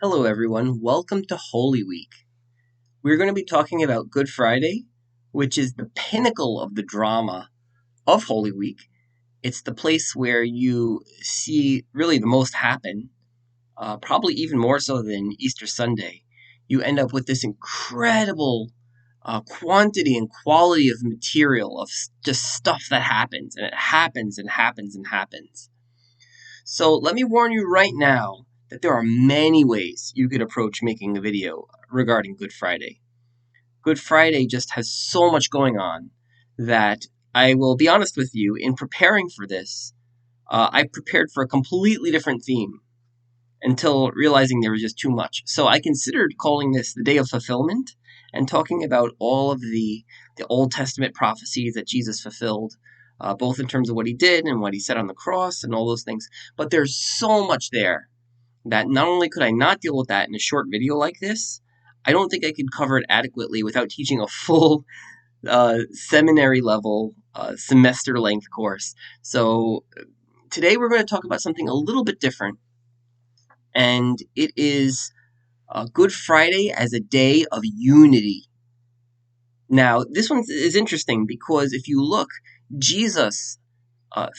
Hello, everyone. Welcome to Holy Week. We're going to be talking about Good Friday, which is the pinnacle of the drama of Holy Week. It's the place where you see really the most happen, probably even more so than Easter Sunday. You end up with this incredible quantity and quality of material, of just stuff that happens, and it happens and happens and happens. So let me warn you right now that there are many ways you could approach making a video regarding Good Friday. Good Friday just has so much going on that I will be honest with you, in preparing for this, I prepared for a completely different theme until realizing there was just too much. So I considered calling this the Day of Fulfillment and talking about all of the Old Testament prophecies that Jesus fulfilled, both in terms of what he did and what he said on the cross and all those things. But there's so much there that not only could I not deal with that in a short video like this, I don't think I could cover it adequately without teaching a full seminary level, semester length course. So today we're going to talk about something a little bit different, and it is Good Friday as a day of unity. Now, this one is interesting because if you look, Jesus,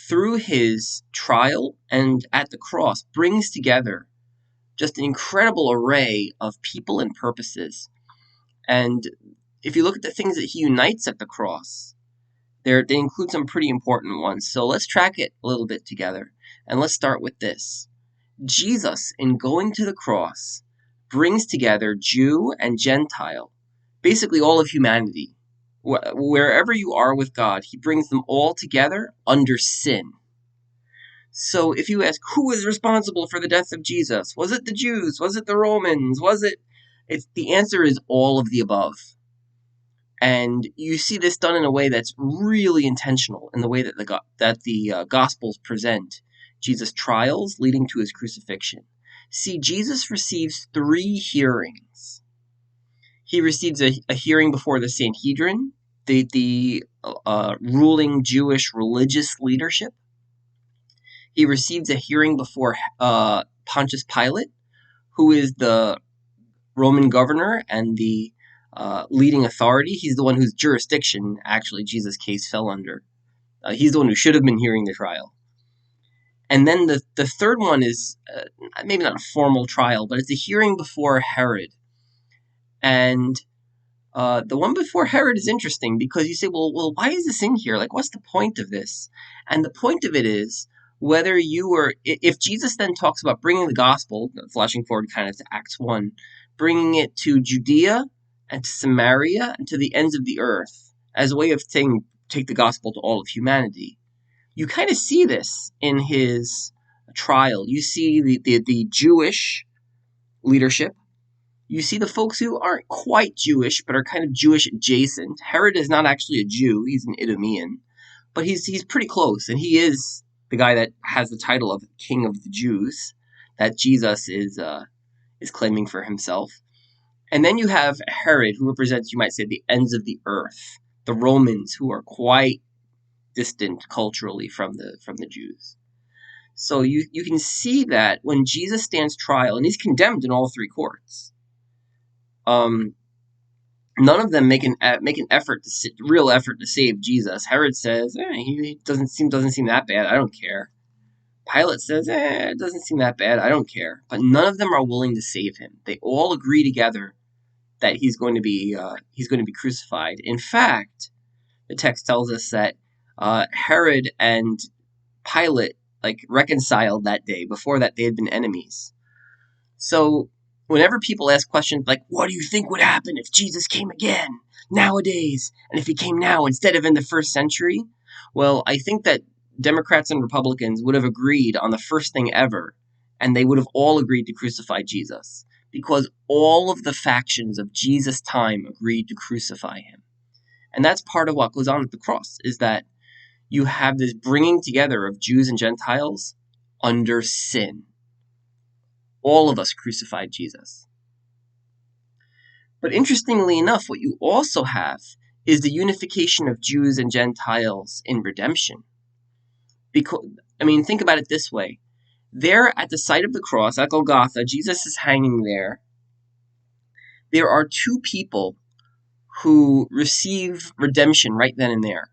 through his trial and at the cross, brings together just an incredible array of people and purposes. And if you look at the things that he unites at the cross, they include some pretty important ones. So let's track it a little bit together. And let's start with this. Jesus, in going to the cross, brings together Jew and Gentile, basically all of humanity. Wherever you are with God, he brings them all together under sin. So if you ask, who is responsible for the death of Jesus? Was it the Jews? Was it the Romans? The answer is all of the above. And you see this done in a way that's really intentional in the way that the Gospels present Jesus' trials leading to his crucifixion. See, Jesus receives 3 hearings. He receives a hearing before the Sanhedrin, the ruling Jewish religious leadership. He receives a hearing before Pontius Pilate, who is the Roman governor and the leading authority. He's the one whose jurisdiction, actually, Jesus' case fell under. He's the one who should have been hearing the trial. And then the third one is maybe not a formal trial, but it's a hearing before Herod. And the one before Herod is interesting because you say, well, why is this in here? Like, what's the point of this? And the point of it is, if Jesus then talks about bringing the gospel, flashing forward kind of to Acts 1, bringing it to Judea and to Samaria and to the ends of the earth as a way of saying, take the gospel to all of humanity. You kind of see this in his trial. You see the Jewish leadership. You see the folks who aren't quite Jewish, but are kind of Jewish adjacent. Herod is not actually a Jew. He's an Idumean. But he's pretty close, and he is the guy that has the title of King of the Jews that Jesus is claiming for himself. And then you have Herod, who represents, you might say, the ends of the earth, the Romans, who are quite distant culturally from the Jews. So you can see that when Jesus stands trial, and he's condemned in all 3 courts, none of them make an real effort to save Jesus. Herod says, he doesn't seem that bad. I don't care. Pilate says, it doesn't seem that bad. I don't care. But none of them are willing to save him. They all agree together that he's going to be crucified. In fact, the text tells us that Herod and Pilate reconciled that day. Before that, they had been enemies. So whenever people ask questions like, what do you think would happen if Jesus came again nowadays? And if he came now instead of in the first century? Well, I think that Democrats and Republicans would have agreed on the first thing ever, and they would have all agreed to crucify Jesus, because all of the factions of Jesus' time agreed to crucify him. And that's part of what goes on at the cross, is that you have this bringing together of Jews and Gentiles under sin. All of us crucified Jesus. But interestingly enough, what you also have is the unification of Jews and Gentiles in redemption. Because, think about it this way. There at the site of the cross, at Golgotha, Jesus is hanging there. There are two people who receive redemption right then and there.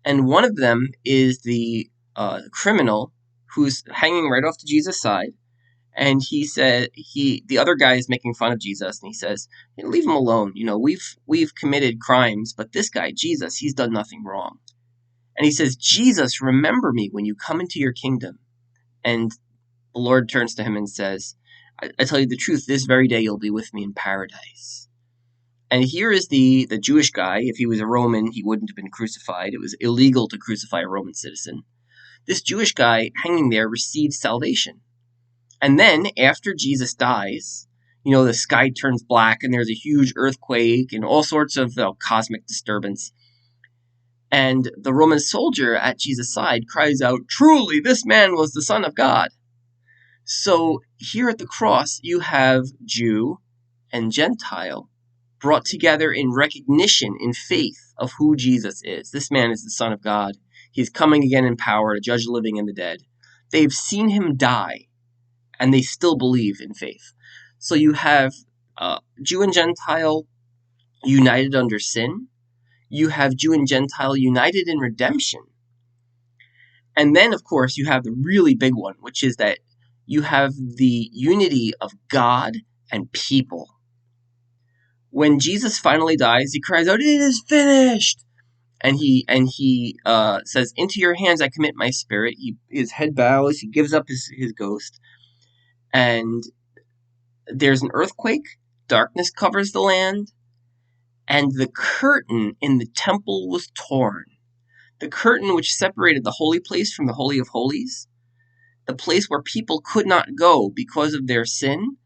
And one of them is the criminal who's hanging right off to Jesus' side. And the other guy is making fun of Jesus, and he says, "Leave him alone. We've committed crimes, but this guy, Jesus, he's done nothing wrong." And he says, "Jesus, remember me when you come into your kingdom." And the Lord turns to him and says, I tell you the truth, this very day you'll be with me in paradise. And here is the Jewish guy. If he was a Roman, he wouldn't have been crucified. It was illegal to crucify a Roman citizen. This Jewish guy hanging there receives salvation. And then, after Jesus dies, the sky turns black and there's a huge earthquake and all sorts of cosmic disturbance. And the Roman soldier at Jesus' side cries out, "Truly, this man was the Son of God." So here at the cross, you have Jew and Gentile brought together in recognition, in faith of who Jesus is. This man is the Son of God. He's coming again in power to judge the living and the dead. They've seen him die, and they still believe in faith. So you have Jew and Gentile united under sin. You have Jew and Gentile united in redemption. And then, of course, you have the really big one, which is that you have the unity of God and people. When Jesus finally dies, he cries out, "It is finished!" And he says, "Into your hands I commit my spirit." His head bows, he gives up his ghost. And there's an earthquake, darkness covers the land, and the curtain in the temple was torn. The curtain which separated the holy place from the Holy of Holies, the place where people could not go because of their sin,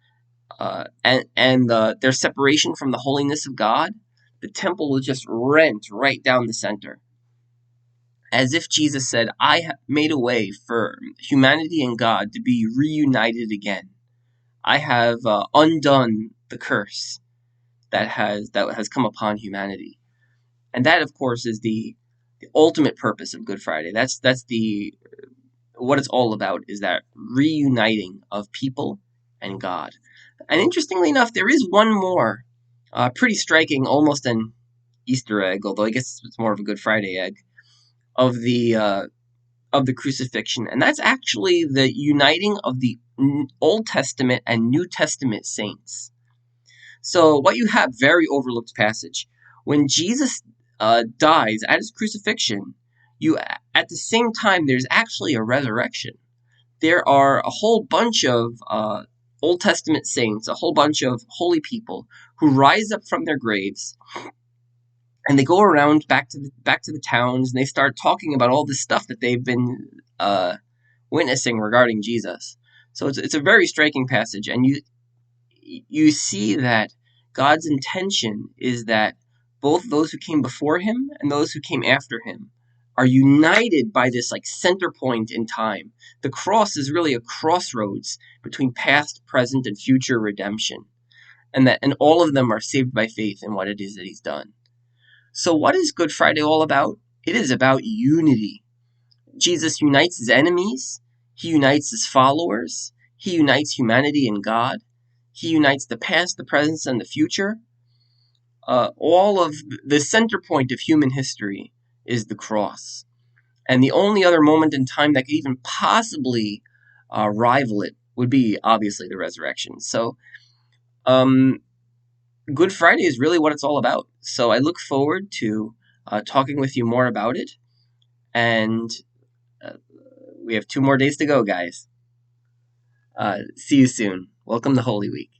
and their separation from the holiness of God, the temple was just rent right down the center. As if Jesus said, "I have made a way for humanity and God to be reunited again. I have undone the curse that has come upon humanity." And that, of course, is the ultimate purpose of Good Friday. That's what it's all about, is that reuniting of people and God. And interestingly enough, there is one more pretty striking, almost an Easter egg, although I guess it's more of a Good Friday egg, of the crucifixion, and that's actually the uniting of the Old Testament and New Testament saints. So what you have, very overlooked passage, when Jesus dies at his crucifixion, at the same time there's actually a resurrection. There are a whole bunch of Old Testament saints, a whole bunch of holy people who rise up from their graves, and they go around back to the towns, and they start talking about all this stuff that they've been witnessing regarding Jesus. So it's a very striking passage, and you see that God's intention is that both those who came before him and those who came after him are united by this center point in time. The cross is really a crossroads between past, present, and future redemption, and all of them are saved by faith in what it is that he's done. So what is Good Friday all about? It is about unity. Jesus unites his enemies. He unites his followers. He unites humanity and God. He unites the past, the present, and the future. All of the center point of human history is the cross. And the only other moment in time that could even possibly rival it would be, obviously, the resurrection. So, Good Friday is really what it's all about. So I look forward to talking with you more about it. And we have 2 more days to go, guys. See you soon. Welcome to Holy Week.